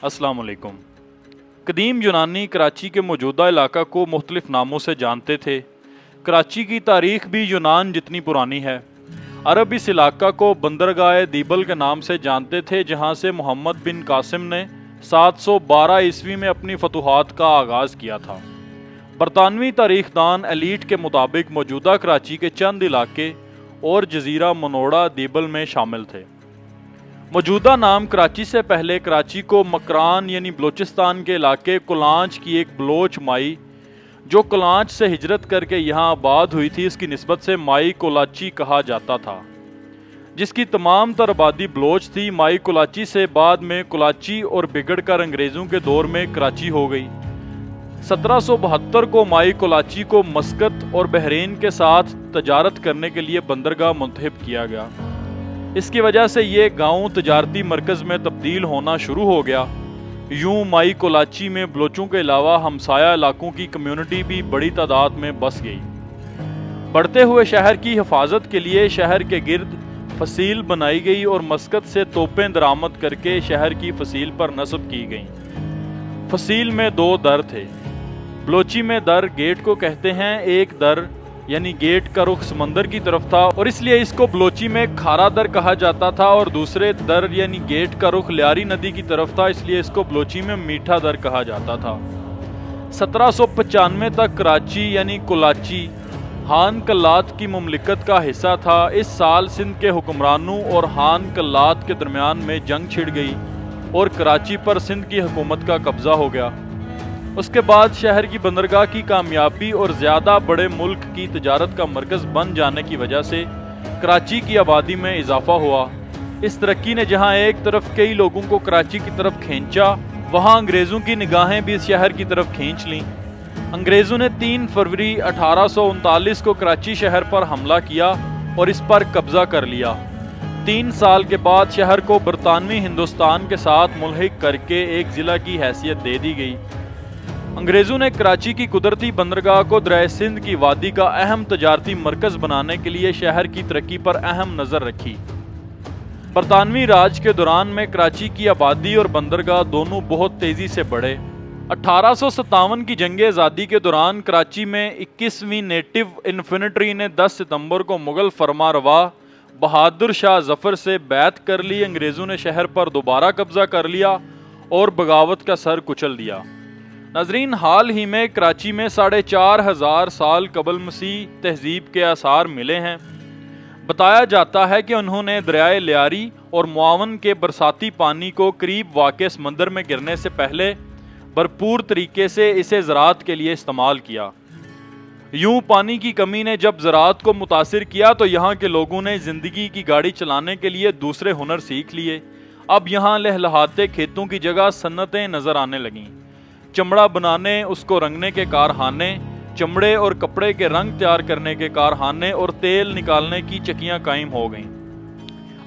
अस्सलाम वालेकुम। कदीम यूनानी कराची के मौजूदा इलाका को मुख्तलिफ नामों से जानते थे। कराची की तारीख भी यूनान जितनी पुरानी है। अरब इस इलाका को बंदरगाह दीबल के नाम से जानते थे, जहाँ से मोहम्मद बिन कासिम ने 712 ईस्वी में अपनी फतूहात का आगाज़ किया था। बरतानवी तारीखदान एलीट के मुताबिक मौजूदा कराची के चंद इलाके और जजीरा मनोड़ा दीबल में शामिल थे। मौजूदा नाम कराची से पहले कराची को मकरान यानी बलोचिस्तान के इलाके कोलांच की एक बलोच माई जो कोलांच से हिजरत करके यहाँ आबाद हुई थी, इसकी निस्बत से माई कोलाची कहा जाता था, जिसकी तमाम तर आबादी बलोच थी। माई कोलाची से बाद में कोलाची और बिगड़ कर अंग्रेज़ों के दौर में कराची हो गई। 1772 को माई कोलाची को मस्कत और बहरीन के साथ तजारत करने के लिए बंदरगाह मुंतखब किया गया। इसकी वजह से ये गांव तजारती मरकज़ में तब्दील होना शुरू हो गया। यूं माई कोलाची में बलोचों के अलावा हमसाया इलाकों की कम्युनिटी भी बड़ी तादाद में बस गई। बढ़ते हुए शहर की हिफाजत के लिए शहर के गिर्द फसील बनाई गई और मस्कत से तोपें दरामद करके शहर की फसील पर नस्ब की गईं। फसील में 2 दर थे। बलोची में दर गेट को कहते हैं। एक दर यानी गेट का रुख समंदर की तरफ था और इसलिए इसको बलोची में खारा दर कहा जाता था, और दूसरे दर यानी गेट का रुख लियारी नदी की तरफ था, इसलिए इसको बलोची में मीठा दर कहा जाता था। 1795 तक कराची यानी कोलाची हान कल्लात की मुमलिकत का हिस्सा था। इस साल सिंध के हुक्मरानों और हान कल्लात के दरमियान में जंग छिड़ गई और कराची पर सिंध की हुकूमत का कब्जा हो गया। उसके बाद शहर की बंदरगाह की कामयाबी और ज़्यादा बड़े मुल्क की तजारत का मरकज़ बन जाने की वजह से कराची की आबादी में इजाफा हुआ। इस तरक्की ने जहां एक तरफ कई लोगों को कराची की तरफ खींचा, वहां अंग्रेज़ों की निगाहें भी इस शहर की तरफ खींच लीं। अंग्रेज़ों ने 3 फरवरी 1839 को कराची शहर पर हमला किया और इस पर कब्जा कर लिया। 3 साल के बाद शहर को बरतानवी हिंदुस्तान के साथ मुल्हिक करके एक ज़िला की हैसियत दे दी गई। अंग्रेज़ों ने कराची की कुदरती बंदरगाह को दरिया सिंध की वादी का अहम तजारती मरकज़ बनाने के लिए शहर की तरक्की पर अहम नज़र रखी। बरतानवी राज के दौरान में कराची की आबादी और बंदरगाह दोनों बहुत तेज़ी से बढ़े। 1857 की जंग आज़ादी के दौरान कराची में 21वीं नेटिव इन्फेंट्री ने 10 सितंबर को मुग़ल फरमारवा बहादुर शाह जफ़र से बैत कर ली। अंग्रेज़ों ने शहर पर दोबारा कब्जा कर लिया और बगावत का सर कुचल दिया। नाजरीन, हाल ही में कराची में 4500 साल कबल मसीह तहजीब के आसार मिले हैं। बताया जाता है कि उन्होंने दरियाए लियारी और मुआवन के बरसाती पानी को करीब वाक़े समंदर में गिरने से पहले भरपूर तरीके से इसे ज़राअत के लिए इस्तेमाल किया। यूं पानी की कमी ने जब ज़राअत को मुतासिर किया तो यहाँ के लोगों ने ज़िंदगी की गाड़ी चलाने के लिए दूसरे हुनर सीख लिए। अब यहाँ लहलहाते खेतों की जगह सन्नतें नज़र आने लगीं। चमड़ा बनाने, उसको रंगने के कारखाने, चमड़े और कपड़े के रंग तैयार करने के कारखाने और तेल निकालने की चक्कियां कायम हो गईं।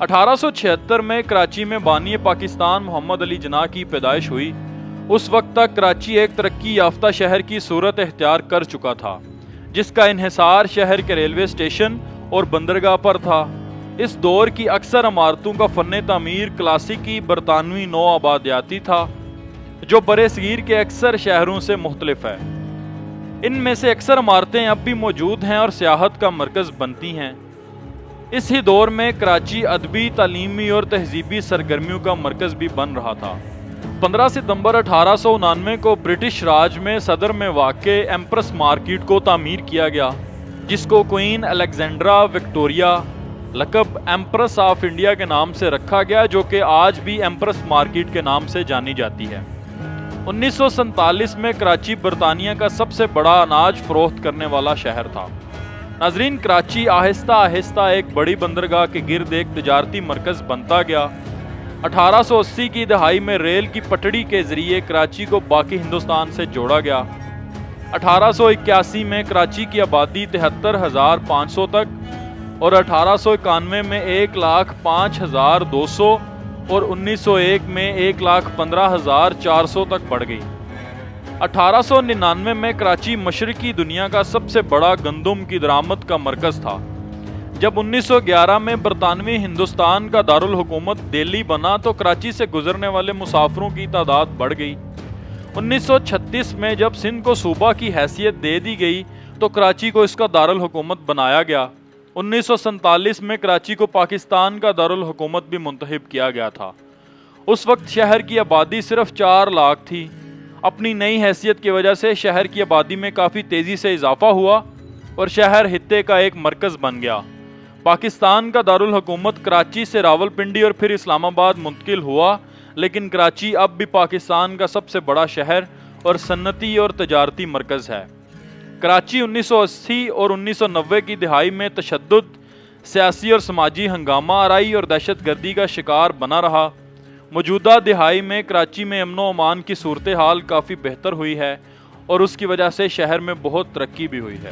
1876 में कराची में बानी पाकिस्तान मोहम्मद अली जिन्ना की पैदाइश हुई। उस वक्त तक कराची एक तरक्की याफ्ता शहर की सूरत इख्तियार कर चुका था, जिसका इन्हिसार शहर के रेलवे स्टेशन और बंदरगाह पर था। इस दौर की अक्सर इमारतों का फन तामीर क्लासिकी बरतानवी नौ आबादियाती था, जो बरे सगीर के अक्सर शहरों से मुख्तलिफ है। इनमें से अक्सर इमारतें अब भी मौजूद हैं और सियाहत का मरकज़ बनती हैं। इस ही दौर में कराची अदबी, तालीमी और तहजीबी सरगर्मियों का मरकज़ भी बन रहा था। 15 सितंबर 1899 को ब्रिटिश राज में सदर में वाक़े एम्प्रेस मार्केट को तामीर किया गया, जिसको क्वीन अलेक्जेंड्रा विक्टोरिया लक़ब एम्प्रेस ऑफ इंडिया के नाम से रखा गया, जो कि आज भी एम्प्रेस मार्केट के नाम से जानी जाती है। 1947 में कराची बरतानिया का सबसे बड़ा अनाज फरोख्त करने वाला शहर था। नाजरीन, कराची आहिस्ता आहिस्ता एक बड़ी बंदरगाह के गिर्द एक तजारती मरकज़ बनता गया। 1880 की दहाई में रेल की पटड़ी के जरिए कराची को बाकी हिंदुस्तान से जोड़ा गया। 1881 में कराची की आबादी 73,500 तक और 1891 में 1,05,200 और 1901 में 1,15,400 तक बढ़ गई। 1899 में कराची मशरकी दुनिया का सबसे बड़ा गंदम की दरामद का मरकज़ था, جب 1911 میں برطانوی ہندوستان کا دارالحکومت دہلی بنا تو کراچی سے گزرنے والے مسافروں کی تعداد بڑھ گئی۔ 1936 میں جب سندھ کو صوبہ کی حیثیت دے دی گئی تو کراچی کو اس کا دارالحکومت بنایا گیا۔ 1947 میں کراچی کو پاکستان کا دارالحکومت بھی منتخب کیا گیا تھا۔ اس وقت شہر کی آبادی صرف 4 لاکھ تھی۔ اپنی نئی حیثیت کی وجہ سے شہر کی آبادی میں کافی تیزی سے اضافہ ہوا اور شہر خطے کا ایک مرکز بن گیا۔ پاکستان کا دارالحکومت کراچی سے راولپنڈی اور پھر اسلام آباد منتقل ہوا، لیکن کراچی اب بھی پاکستان کا سب سے بڑا شہر اور صنعتی اور تجارتی مرکز ہے۔ کراچی 1980 اور 1990 کی دہائی میں تشدد، سیاسی اور سماجی ہنگامہ آرائی اور دہشت گردی کا شکار بنا رہا۔ موجودہ دہائی میں کراچی میں امن و امان کی صورتحال کافی بہتر ہوئی ہے اور اس کی وجہ سے شہر میں بہت ترقی بھی ہوئی ہے۔